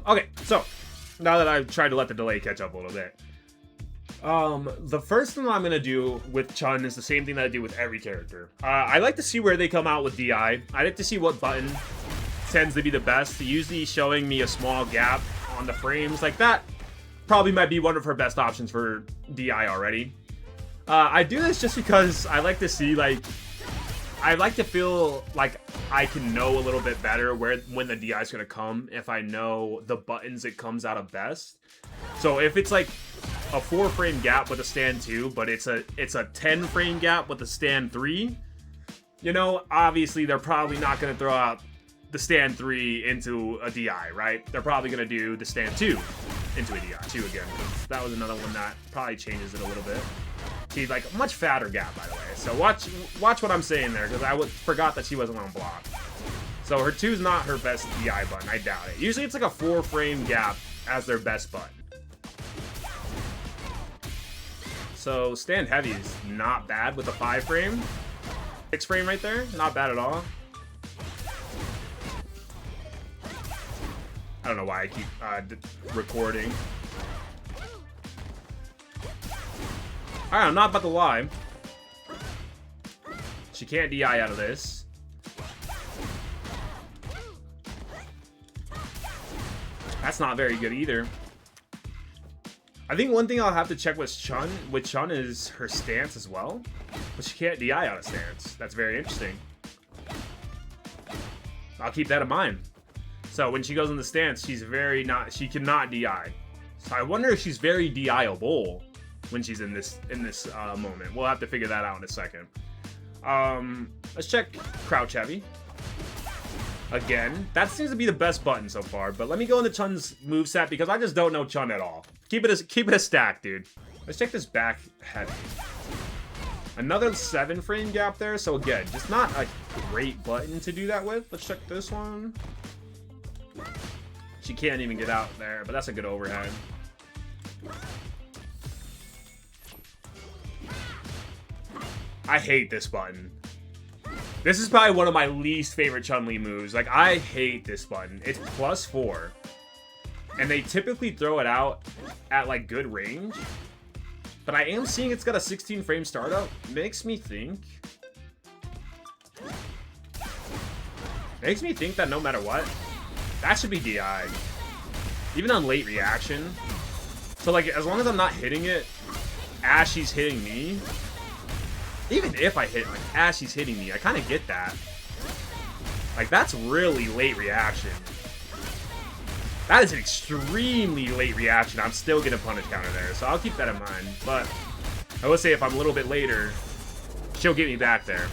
Okay, so now that I've tried to let the delay catch up a little bit. The first thing I'm gonna do with Chun is the same thing that I do with every character. I like to see where they come out with DI. I like to see what button tends to be the best, usually showing me a small gap on the frames like that. Probably might be one of her best options for DI already. I do this just because I like to see, like, I like to feel like I can know a little bit better when the DI is going to come if I know the buttons it comes out of best. So if it's like a 4-frame gap with a stand 2, but it's a 10-frame gap with a stand 3, you know, obviously they're probably not going to throw out the stand 3 into a DI, right? They're probably going to do the stand 2 into a DI, 2 again. That was another one that probably changes it a little bit. See, like, a much fatter gap, by the way. So watch what I'm saying there, because I forgot that she wasn't on block. So her 2's not her best DI button, I doubt it. Usually it's like a 4-frame gap as their best button. So stand heavy is not bad with a 5-frame. 6-frame right there, not bad at all. I don't know why I keep recording. Alright, I'm not about to lie. She can't DI out of this. That's not very good either. I think one thing I'll have to check with Chun is her stance as well. But she can't DI out of stance. That's very interesting. I'll keep that in mind. So when she goes in the stance, she cannot DI. So I wonder if she's very DI-able when she's in this moment. We'll have to figure that out in a second. Let's check crouch heavy. Again, that seems to be the best button so far, but let me go into Chun's moveset because I just don't know Chun at all. Keep it a stack, dude. Let's check this back heavy. Another 7-frame gap there, so again, just not a great button to do that with. Let's check this one. She can't even get out there, but that's a good overhead. I hate this button. This is probably one of my least favorite Chun-Li moves. Like, I hate this button. It's +4. And they typically throw it out at, like, good range. But I am seeing it's got a 16-frame startup. Makes me think that no matter what, that should be DI. Even on late reaction. So, like, as long as I'm not hitting it as she's hitting me, even if I hit, like, as she's hitting me, I kind of get that. Like, that's really late reaction. That is an extremely late reaction. I'm still getting a punish counter there, so I'll keep that in mind. But I will say if I'm a little bit later, she'll get me back there.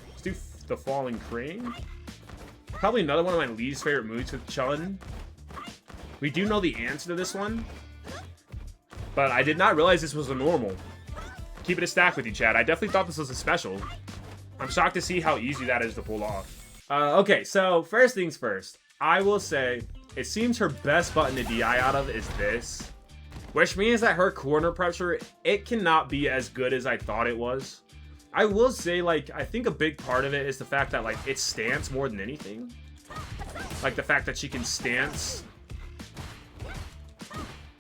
Let's do the falling crane. Probably another one of my least favorite moves with Chun. We do know the answer to this one, but I did not realize this was a normal. Keep it a stack with you, Chad. I definitely thought this was a special. I'm shocked to see how easy that is to pull off. Okay, so first things first. I will say, it seems her best button to DI out of is this. Which means that her corner pressure, it cannot be as good as I thought it was. I will say, like, I think a big part of it is the fact that, like, it's stance more than anything. Like, the fact that she can stance.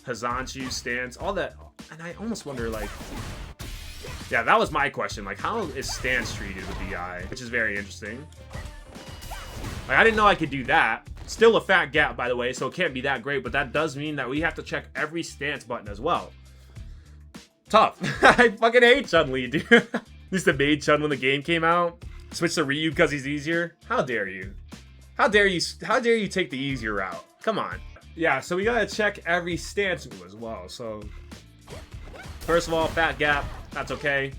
Hazanchu stance, all that. And I almost wonder, like... Yeah, that was my question. Like, how is stance treated with DI? Which is very interesting. Like, I didn't know I could do that. Still a fat gap, by the way, so it can't be that great. But that does mean that we have to check every stance button as well. Tough. I fucking hate Chun-Li, dude. At least I made Chun when the game came out. Switch to Ryu because he's easier. How dare you? How dare you take the easier route? Come on. Yeah, so we gotta check every stance move as well. So, first of all, fat gap. That's okay.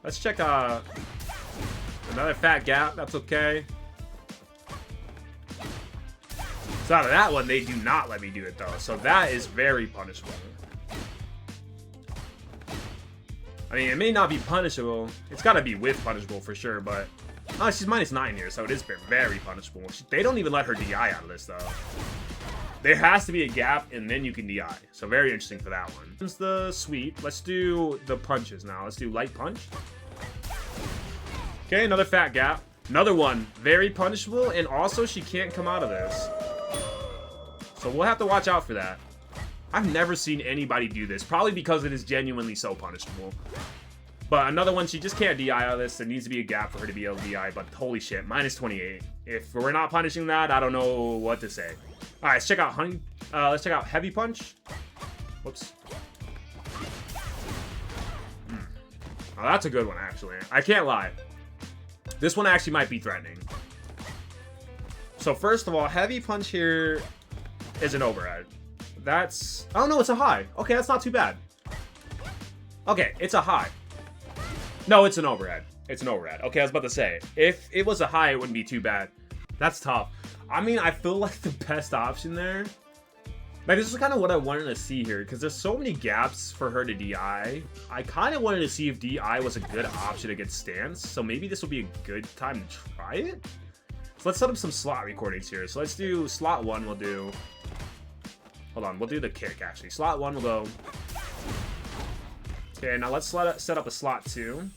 Let's check another fat gap. That's okay. So out of that one, they do not let me do it though. So that is very punishable. I mean, it may not be punishable. It's got to be with punishable for sure, but... Oh, she's -9 here, so it is very punishable. They don't even let her DI out of this, though. There has to be a gap, and then you can DI. So very interesting for that one. Here's the sweep. Let's do the punches now. Let's do light punch. Okay, another fat gap. Another one. Very punishable, and also she can't come out of this. So we'll have to watch out for that. I've never seen anybody do this, probably because it is genuinely so punishable. But another one, she just can't DI out of this. There needs to be a gap for her to be able to DI, but holy shit, minus 28. If we're not punishing that, I don't know what to say. All right, let's check out let's check out Heavy Punch. Whoops. Oh, that's a good one, actually. I can't lie. This one actually might be threatening. So first of all, Heavy Punch here is an overhead. That's... Oh, no, it's a high. Okay, that's not too bad. Okay, it's a high. No, it's an overhead. It's an overhead. Okay, I was about to say. If it was a high, it wouldn't be too bad. That's tough. I mean, I feel like the best option there... Like, this is kind of what I wanted to see here, because there's so many gaps for her to DI. I kind of wanted to see if DI was a good option against stance, so maybe this will be a good time to try it. So let's set up some slot recordings here. So let's do slot 1, we'll do... Hold on, we'll do the kick, actually. Slot 1 will go... Okay, now let's set up a slot 2.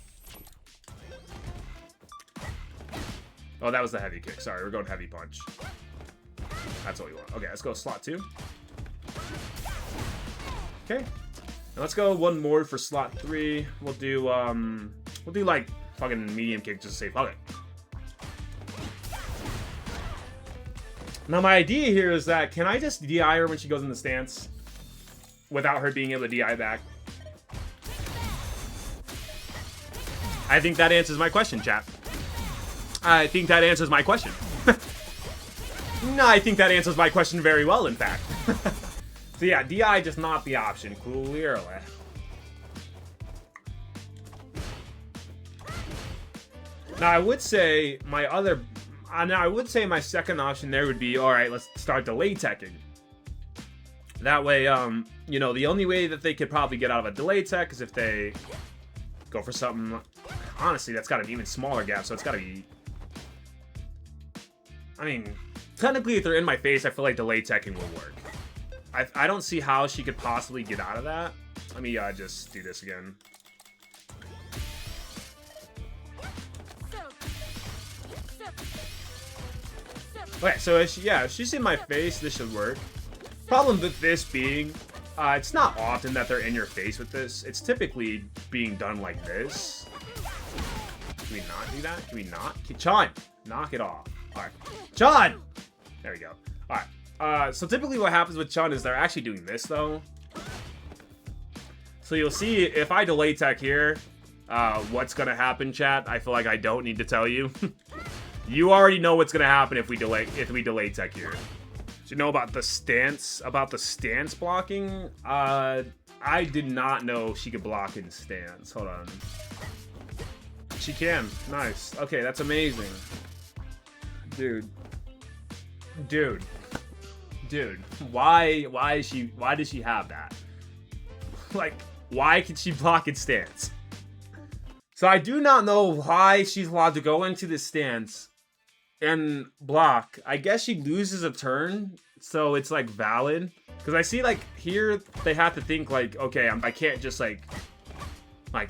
Oh, that was the heavy kick. Sorry, we're going Heavy Punch. That's what we want. Okay, let's go slot 2. Okay, now let's go one more for slot 3. We'll do like fucking medium kick just to say fuck it. Now my idea here is that can I just DI her when she goes in the stance without her being able to DI back? I think that answers my question, chat. I think that answers my question. No, I think that answers my question very well, in fact. So yeah, DI just not the option, clearly. Now I would say my my second option there would be, all right, let's start delay teching. That way, you know, the only way that they could probably get out of a delay tech is if they go for something. Honestly, that's got an even smaller gap, so it's got to be. I mean, technically, if they're in my face, I feel like delay teching will work. I don't see how she could possibly get out of that. Let me just do this again. Okay, so if she's in my face, this should work. Problem with this being, it's not often that they're in your face with this. It's typically being done like this. Can we not do that? Can we not? Chun, knock it off. All right, Chun! There we go. All right. So typically what happens with Chun is they're actually doing this, though. So you'll see if I delay tech here, what's going to happen, chat. I feel like I don't need to tell you. You already know what's going to happen if we delay tech here. Do you know about the stance blocking? I did not know she could block in stance. Hold on. She can. Nice. Okay, that's amazing. Dude, why does she have that? Like, why can she block in stance? So I do not know why she's allowed to go into this stance and block. I guess she loses a turn, so it's like valid. Because I see like here they have to think like, okay, I can't just like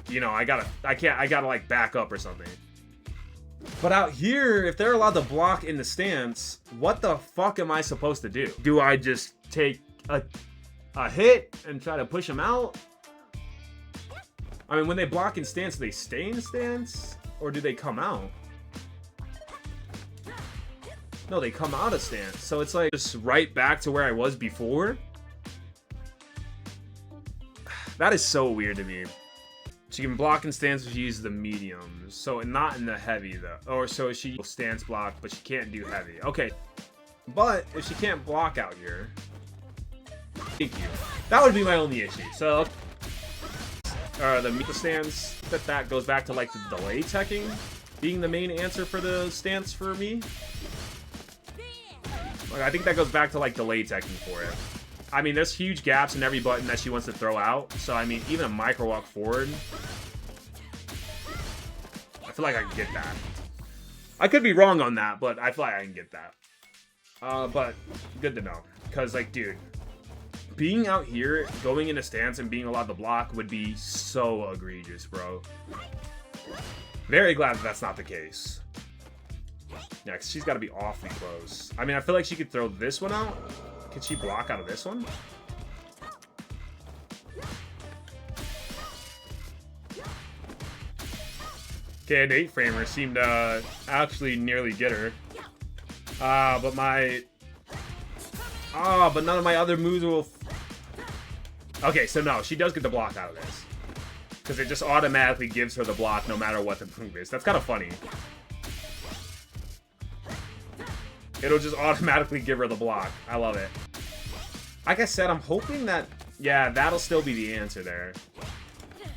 you know, I gotta like back up or something. But out here, if they're allowed to block in the stance, what the fuck am I supposed to do? Do I just take a hit and try to push them out? I mean, when they block in stance, do they stay in stance? Or do they come out? No, they come out of stance. So it's like just right back to where I was before. That is so weird to me. She can block in stance if she uses the mediums. So not in the heavy though. Or so she stance block, but she can't do heavy. Okay. But if she can't block out here. Thank you. That would be my only issue. So the Mika stance, that goes back to like the delay teching being the main answer for the stance for me. Like, I think that goes back to like delay teching for it. I mean, there's huge gaps in every button that she wants to throw out. So, I mean, even a micro walk forward, I feel like I can get that. I could be wrong on that, but I feel like I can get that. But good to know. Because, like, dude, being out here, going in a stance and being allowed to block would be so egregious, bro. Very glad that that's not the case. Yeah, 'cause she's got to be awfully close. I mean, I feel like she could throw this one out. Could she block out of this one? Okay, an 8-framer seemed to actually nearly get her. But my... but none of my other moves will... Okay, so no, she does get the block out of this. Because it just automatically gives her the block no matter what the move is. That's kind of funny. It'll just automatically give her the block. I love it. Like I said, I'm hoping that... Yeah, that'll still be the answer there.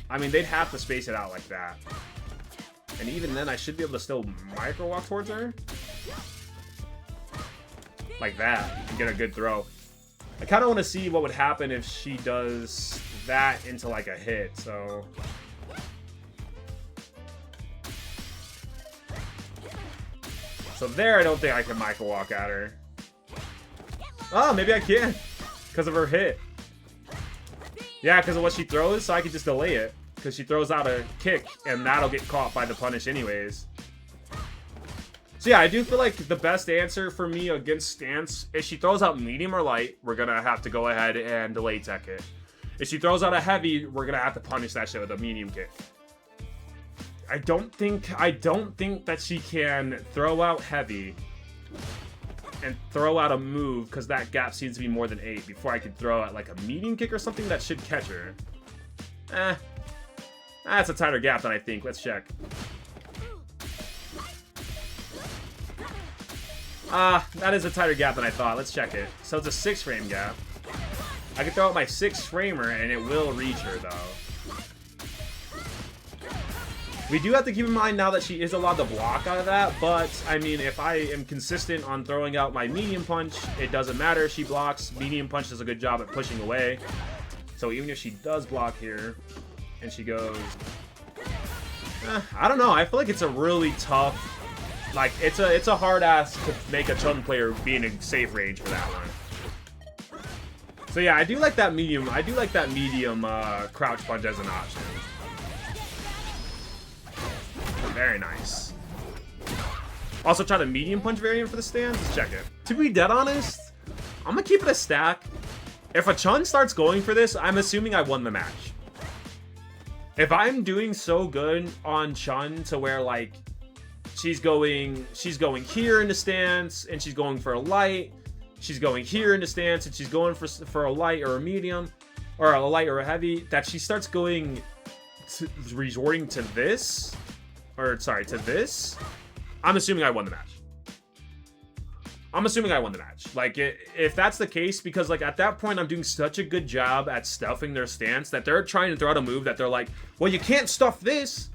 I mean, they'd have to space it out like that. And even then, I should be able to still micro walk towards her. Like that. And get a good throw. I kind of want to see what would happen if she does that into like a hit, so... So there, I don't think I can micro walk at her. Oh, maybe I can. Because of her hit. Yeah, because of what she throws, so I can just delay it. Because she throws out a kick, and that'll get caught by the punish anyways. So yeah, I do feel like the best answer for me against stance, if she throws out medium or light, we're going to have to go ahead and delay tech it. If she throws out a heavy, we're going to have to punish that shit with a medium kick. I don't think that she can throw out heavy and throw out a move, because that gap seems to be more than 8 before I can throw out like a medium kick or something that should catch her. That's a tighter gap than I think. Let's check. That is a tighter gap than I thought. Let's check it. So it's a 6-frame gap. I can throw out my 6-framer and it will reach her though. We do have to keep in mind now that she is allowed to block out of that, but I mean, if I am consistent on throwing out my medium punch, it doesn't matter. She blocks. Medium punch does a good job at pushing away. So even if she does block here, and she goes... I don't know. I feel like it's a really tough... Like, it's a hard ass to make a Chun player be in a safe range for that one. So yeah, I do like that medium. I do like that medium crouch punch as an option. Very nice. Also try the medium punch variant for the stance. Let's check it. To be dead honest, I'm gonna keep it a stack. If a Chun starts going for this, I'm assuming I won the match. If I'm doing so good on Chun to where like she's going here in the stance and she's going for a light, she's going here in the stance and she's going for a light or a medium or a light or a heavy, that she starts going to, resorting to this, or sorry, to this, I'm assuming I won the match. I'm assuming I won the match. Like, if that's the case, because, like, at that point, I'm doing such a good job at stuffing their stance that they're trying to throw out a move that they're like, well, you can't stuff this.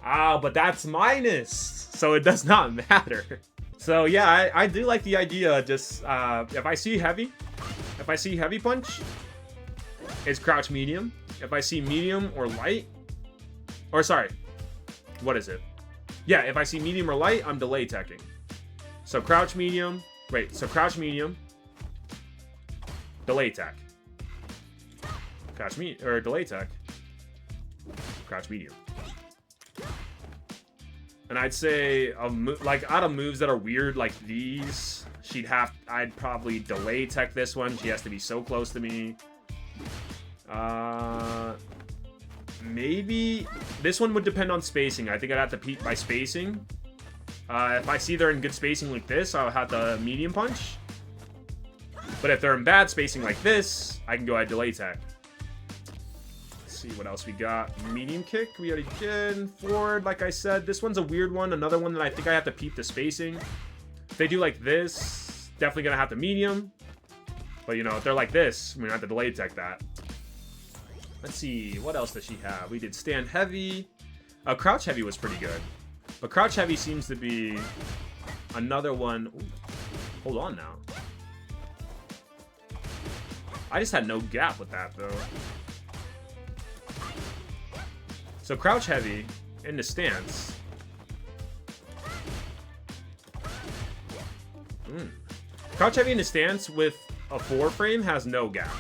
But that's minus. So it does not matter. So, yeah, I do like the idea. Just, if I see heavy punch, it's crouch medium. If I see medium or light, or sorry, what is it? Yeah, if I see medium or light, I'm delay teching. So crouch medium, so crouch medium, delay tech. Crouch medium, or delay tech. Crouch medium. And I'd say, like, out of moves that are weird like these, I'd probably delay tech this one. She has to be so close to me. Maybe this one would depend on spacing. I think I'd have to peek by spacing. If I see they're in good spacing like this, I'll have to medium punch. But if they're in bad spacing like this, I can go ahead delay tech. Let's see what else we got. Medium kick, we already did. Forward, like I said. This one's a weird one. Another one that I think I have to peep the spacing. If they do like this, definitely gonna have to medium. But, you know, if they're like this, we're gonna have to delay tech that. Let's see, what else does she have? We did stand heavy. Crouch heavy was pretty good. But crouch heavy seems to be another one. Ooh, hold on now. I just had no gap with that, though. So crouch heavy in the stance. Crouch heavy in the stance with a 4-frame has no gap.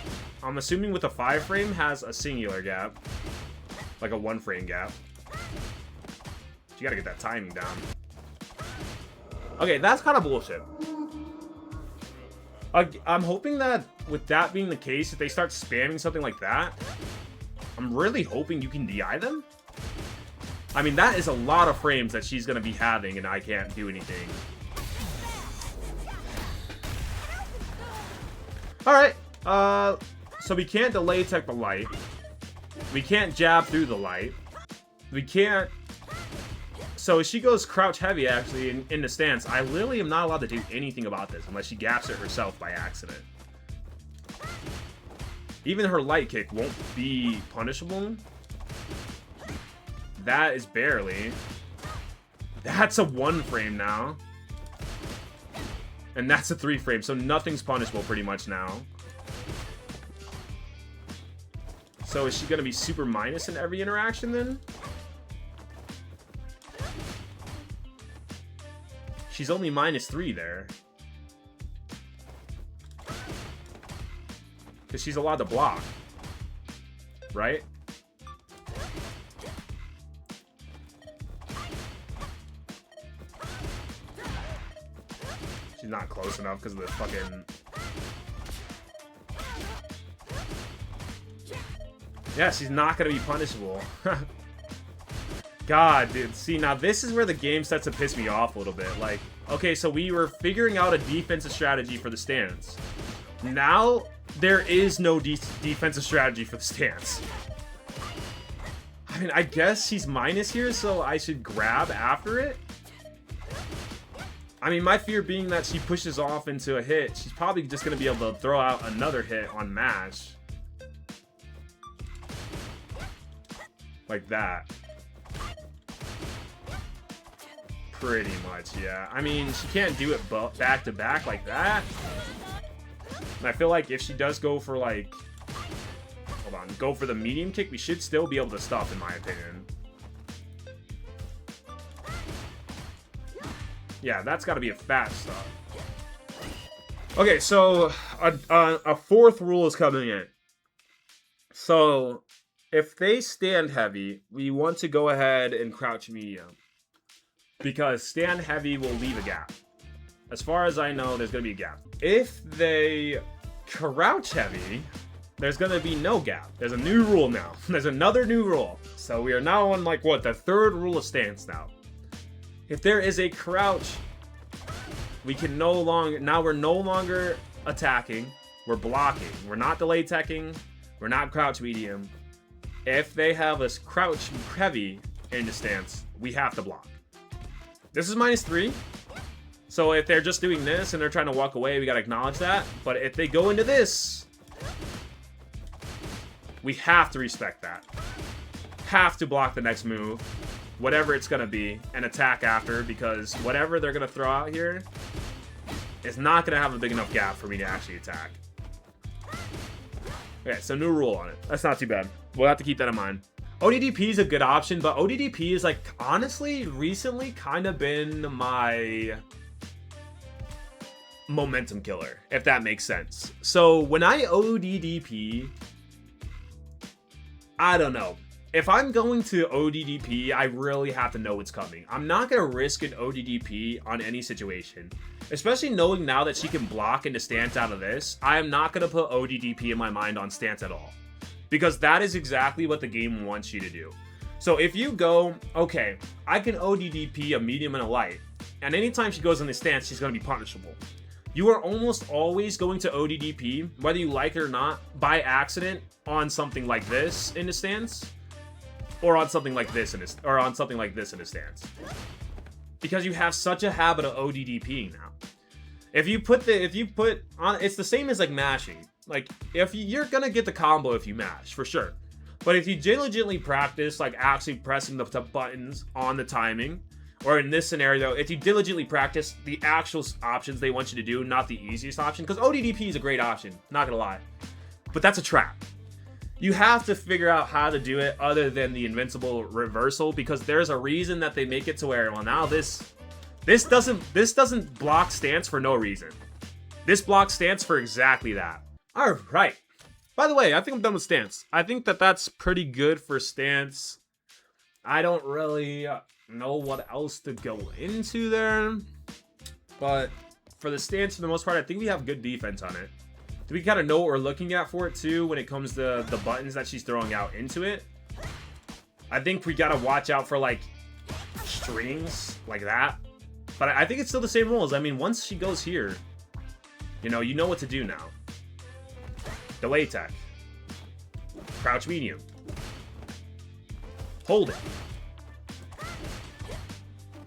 I'm assuming with a 5-frame has a singular gap. Like a 1-frame gap. You gotta get that timing down. Okay, that's kind of bullshit. I'm hoping that with that being the case, if they start spamming something like that, I'm really hoping you can DI them. I mean, that is a lot of frames that she's going to be having, and I can't do anything. Alright, so we can't delay tech the light. We can't jab through the light. We can't... So if she goes crouch heavy, actually, in the stance, I literally am not allowed to do anything about this unless she gaps it herself by accident. Even her light kick won't be punishable. That is barely. That's a 1 frame now. And that's a 3 frame, so nothing's punishable pretty much now. So is she going to be super minus in every interaction then? She's only -3 there. Because she's allowed to block. Right? She's not close enough because of the fucking... Yeah, she's not going to be punishable. God, dude. See, now this is where the game starts to piss me off a little bit. Like, okay, so we were figuring out a defensive strategy for the stance. Now, there is no defensive strategy for the stance. I mean, I guess she's minus here, so I should grab after it? I mean, my fear being that she pushes off into a hit, she's probably just going to be able to throw out another hit on mash. Like that. Pretty much, yeah. I mean, she can't do it back to back like that. And I feel like if she does go for, like... Hold on. Go for the medium kick, we should still be able to stop, in my opinion. Yeah, that's got to be a fat stop. Okay, so a 4th rule is coming in. So, if they stand heavy, we want to go ahead and crouch medium. Because stand heavy will leave a gap. As far as I know, there's going to be a gap. If they crouch heavy, there's going to be no gap. There's a new rule now. There's another new rule. So we are now on, like, what, the 3rd rule of stance now. If there is a crouch, we can no longer... Now we're no longer attacking. We're blocking. We're not delay teching. We're not crouch medium. If they have us crouch heavy in the stance, we have to block. This is -3. So if they're just doing this and they're trying to walk away, we gotta acknowledge that. But if they go into this, we have to respect that. Have to block the next move, whatever it's gonna be, and attack after, because whatever they're gonna throw out here is not gonna have a big enough gap for me to actually attack. Okay, so new rule on it. That's not too bad. We'll have to keep that in mind. ODDP is a good option, but ODDP is, like, honestly, recently kind of been my momentum killer, if that makes sense. So when I ODDP, I don't know. If I'm going to ODDP, I really have to know what's coming. I'm not going to risk an ODDP on any situation. Especially knowing now that she can block into stance out of this, I am not going to put ODDP in my mind on stance at all. Because that is exactly what the game wants you to do. So if you go, okay, I can ODDP a medium and a light, and anytime she goes in the stance, she's going to be punishable. You are almost always going to ODDP, whether you like it or not, by accident on something like this in the stance, or on something like this in a, or on something like this in a stance. Because you have such a habit of ODDPing now. If you put on, it's the same as like mashing. Like, if you're gonna get the combo if you mash, for sure. But if you diligently practice, like, actually pressing the buttons on the timing, or in this scenario, if you diligently practice the actual options they want you to do, not the easiest option, because ODDP is a great option, not gonna lie. But that's a trap. You have to figure out how to do it other than the invincible reversal, because there's a reason that they make it to where, well, now this doesn't block stance for no reason. This blocks stance for exactly that. Alright. By the way, I think I'm done with stance. I think that that's pretty good for stance. I don't really know what else to go into there. But for the stance, for the most part, I think we have good defense on it. Do we kind of know what we're looking at for it, too, when it comes to the buttons that she's throwing out into it? I think we got to watch out for, like, strings like that. But I think it's still the same rules. I mean, once she goes here, you know what to do now. Delay tech. Crouch medium. Hold it.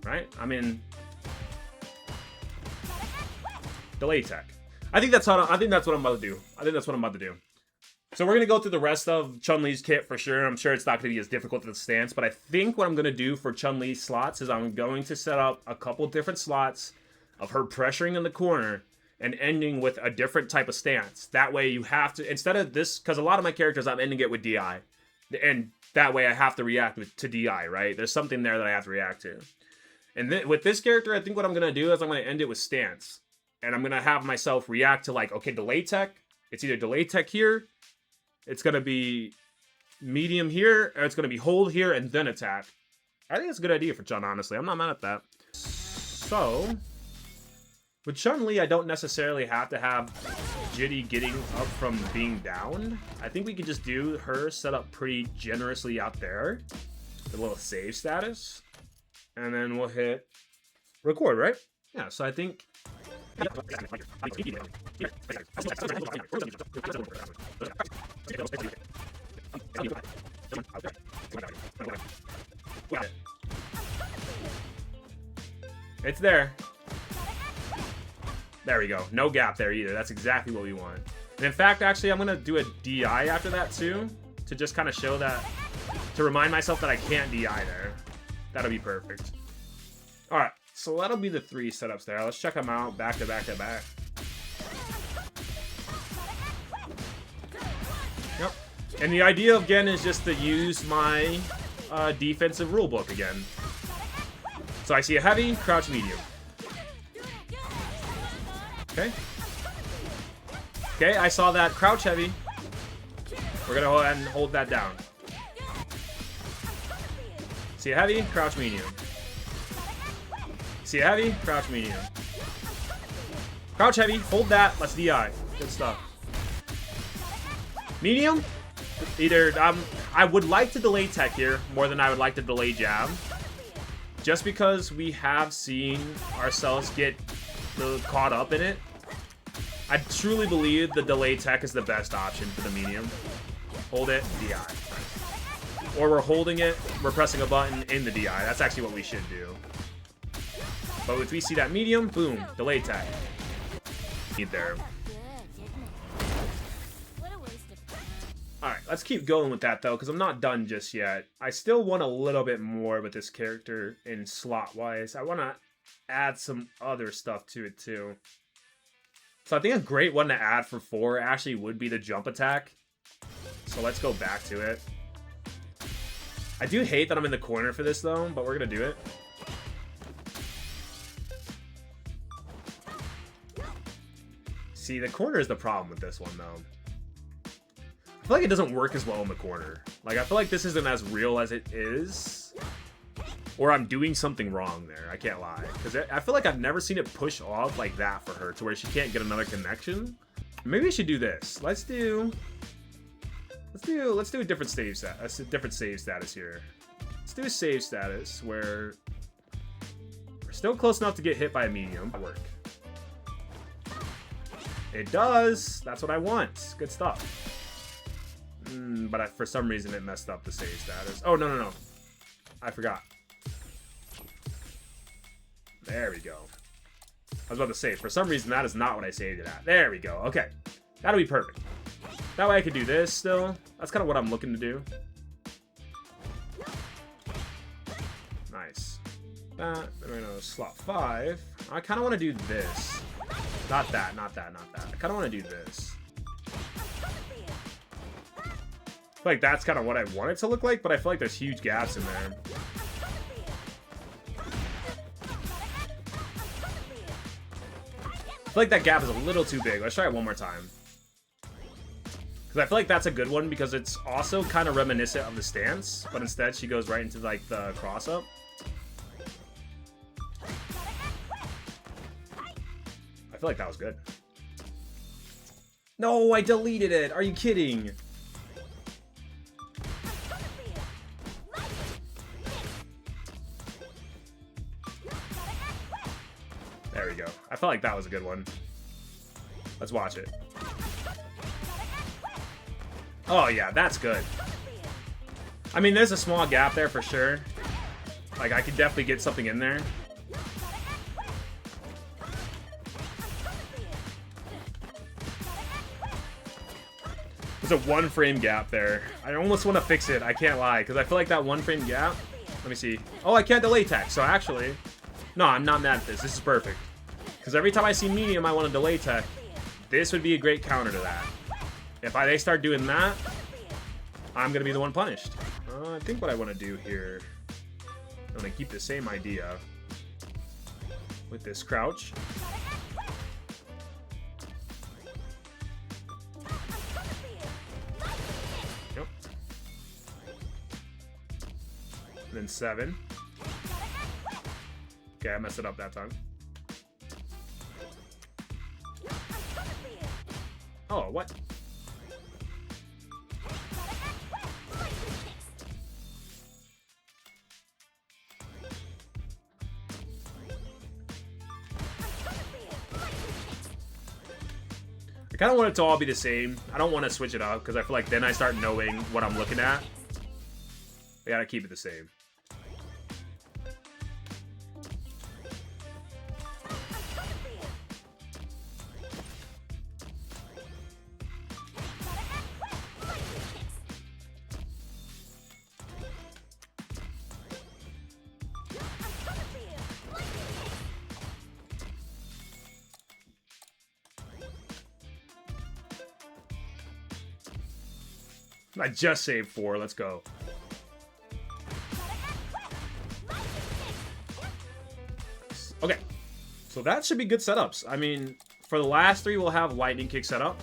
Right? I mean, delay tech. I think that's what I'm about to do. So we're gonna go through the rest of Chun-Li's kit for sure. I'm sure it's not gonna be as difficult as the stance, but I think what I'm gonna do for Chun-Li's slots is I'm going to set up a couple different slots of her pressuring in the corner and ending with a different type of stance. That way you have to, instead of this, because a lot of my characters I'm ending it with DI, and that way I have to react to DI, right? There's something there that I have to react to. And with this character, I think what I'm gonna do is I'm gonna end it with stance. And I'm going to have myself react to, like, okay, delay tech. It's either delay tech here. It's going to be medium here. Or it's going to be hold here and then attack. I think it's a good idea for Chun, honestly. I'm not mad at that. So, with Chun-Li, I don't necessarily have to have Jitty getting up from being down. I think we could just do her set up pretty generously out there. The little save status. And then we'll hit record, right? Yeah, so I think... It's there. There we go. No gap there either. That's exactly what we want. And in fact, actually, I'm going to do a DI after that too, to just kind of show that, to remind myself that I can't DI there. That'll be perfect. All right. So that'll be the 3 setups there. Let's check them out back to back to back. Yep. And the idea, again, is just to use my defensive rulebook again. So I see a heavy, crouch medium. Okay. Okay, I saw that crouch heavy. We're going to go ahead and hold that down. See a heavy, crouch medium. See a heavy, crouch medium. Crouch heavy, hold that, let's DI. Good stuff. Medium, either, I would like to delay tech here more than I would like to delay jab. Just because we have seen ourselves get caught up in it. I truly believe the delay tech is the best option for the medium. Hold it, DI. Or we're holding it, we're pressing a button in the DI. That's actually what we should do. But if we see that medium, boom, delay tag. Need there. Alright, let's keep going with that though, because I'm not done just yet. I still want a little bit more with this character in slot-wise. I want to add some other stuff to it too. So I think a great one to add for 4 actually would be the jump attack. So let's go back to it. I do hate that I'm in the corner for this though, but we're going to do it. See, the corner is the problem with this one, though. I feel like it doesn't work as well in the corner. Like, I feel like this isn't as real as it is. Or I'm doing something wrong there. I can't lie. Because I feel like I've never seen it push off like that for her to where she can't get another connection. Maybe we should do this. Let's do a different save status. A different save status here. Let's do a save status where we're still close enough to get hit by a medium. Work. It does. That's what I want. Good stuff. But for some reason it messed up the save status. Oh, no. I forgot. There we go. I was about to say, for some reason that is not what I saved it at. There we go. Okay. That'll be perfect. That way I can do this still. That's kind of what I'm looking to do. Nice. That. Then we're going to slot 5. I kind of want to do this. Not that. I kind of want to do this. I feel like that's kind of what I want it to look like, but I feel like there's huge gaps in there. I feel like that gap is a little too big. Let's try it one more time. Because I feel like that's a good one because it's also kind of reminiscent of the stance, but instead she goes right into like the cross-up. I feel like that was good. No, I deleted it. Are you kidding? There we go. I felt like that was a good one. Let's watch it. Oh, yeah, that's good. I mean, there's a small gap there for sure. Like, I could definitely get something in there. There's a 1 frame gap there. I almost want to fix it. I can't lie, because I feel like that 1 frame gap... Let me see. Oh, I can't delay tech, so actually... No, I'm not mad at this. This is perfect. Because every time I see medium, I want to delay tech. This would be a great counter to that. If they start doing that, I'm going to be the one punished. I think what I want to do here... I'm going to keep the same idea with this crouch. Yep. And then 7. Okay, I messed it up that time. Oh, what? I kind of want it to all be the same. I don't want to switch it up because I feel like then I start knowing what I'm looking at. I gotta keep it the same. I just saved 4. Let's go. Okay. So that should be good setups. I mean, for the last 3, we'll have lightning kick set up.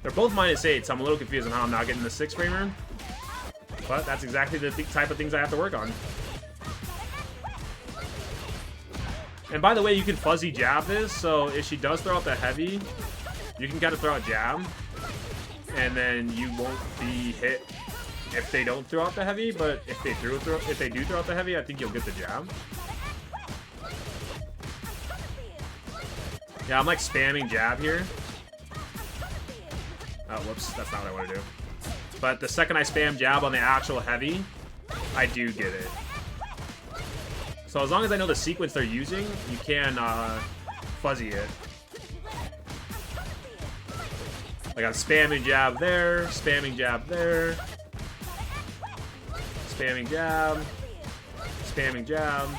They're both -8, so I'm a little confused on how I'm not getting the 6 framer. But that's exactly the type of things I have to work on. And by the way, you can fuzzy jab this, so if she does throw out the heavy, you can kind of throw out jab, and then you won't be hit if they don't throw out the heavy. But if they do throw out the heavy, I think you'll get the jab. Yeah, I'm like spamming jab here. Oh, whoops, that's not what I want to do. But the second I spam jab on the actual heavy, I do get it. So as long as I know the sequence they're using, you can fuzzy it. Like I'm spamming jab there, spamming jab there, spamming jab, spamming jab,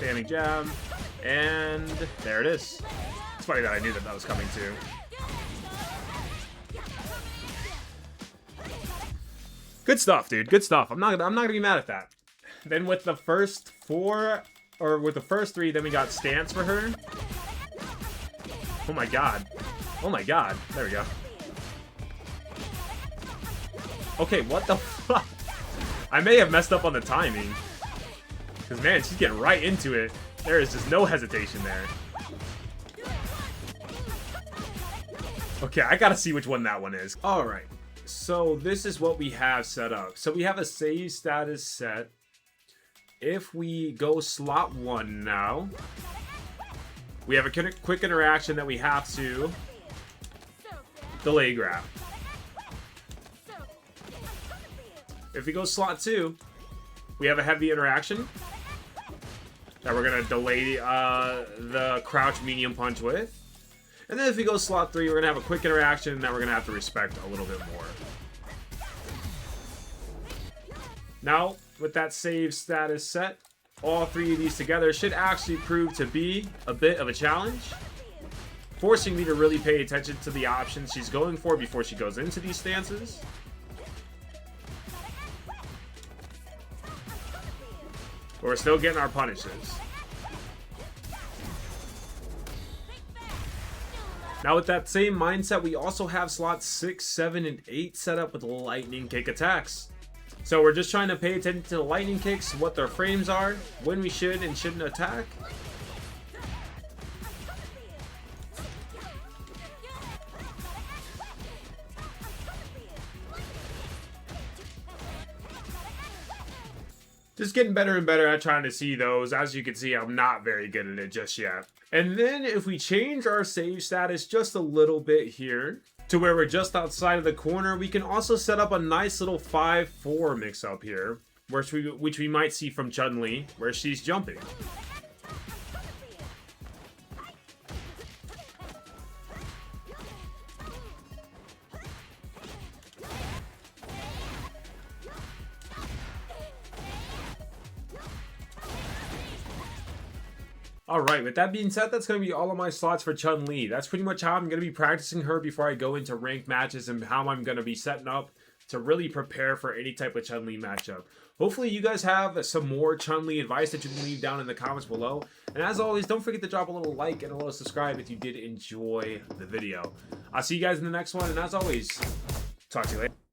spamming jab, and there it is. It's funny that I knew that that was coming too. Good stuff, dude. Good stuff. I'm not gonna be mad at that. Then with the first 4, or with the first 3, then we got stance for her. Oh my god. Oh my god. There we go. Okay, what the fuck? I may have messed up on the timing. Because, man, she's getting right into it. There is just no hesitation there. Okay, I gotta see which one that one is. Alright. So this is what we have set up. So we have a save status set. If we go slot 1 now, we have a quick interaction that we have to delay grab. If we go slot 2, we have a heavy interaction that we're going to delay the crouch medium punch with. And then if we go slot 3, we're going to have a quick interaction that we're going to have to respect a little bit more. Now, with that save status set, all 3 of these together should actually prove to be a bit of a challenge, forcing me to really pay attention to the options she's going for before she goes into these stances. But we're still getting our punishes. Now with that same mindset, we also have slots 6, 7, and 8 set up with lightning kick attacks. So we're just trying to pay attention to the lightning kicks, what their frames are, when we should and shouldn't attack. Just getting better and better at trying to see those. As you can see, I'm not very good at it just yet. And then if we change our save status just a little bit here to where we're just outside of the corner, we can also set up a nice little 5-4 mix up here, which we might see from Chun-Li, where she's jumping. Alright, with that being said, that's going to be all of my slots for Chun-Li. That's pretty much how I'm going to be practicing her before I go into ranked matches and how I'm going to be setting up to really prepare for any type of Chun-Li matchup. Hopefully you guys have some more Chun-Li advice that you can leave down in the comments below. And as always, don't forget to drop a little like and a little subscribe if you did enjoy the video. I'll see you guys in the next one, and as always, talk to you later.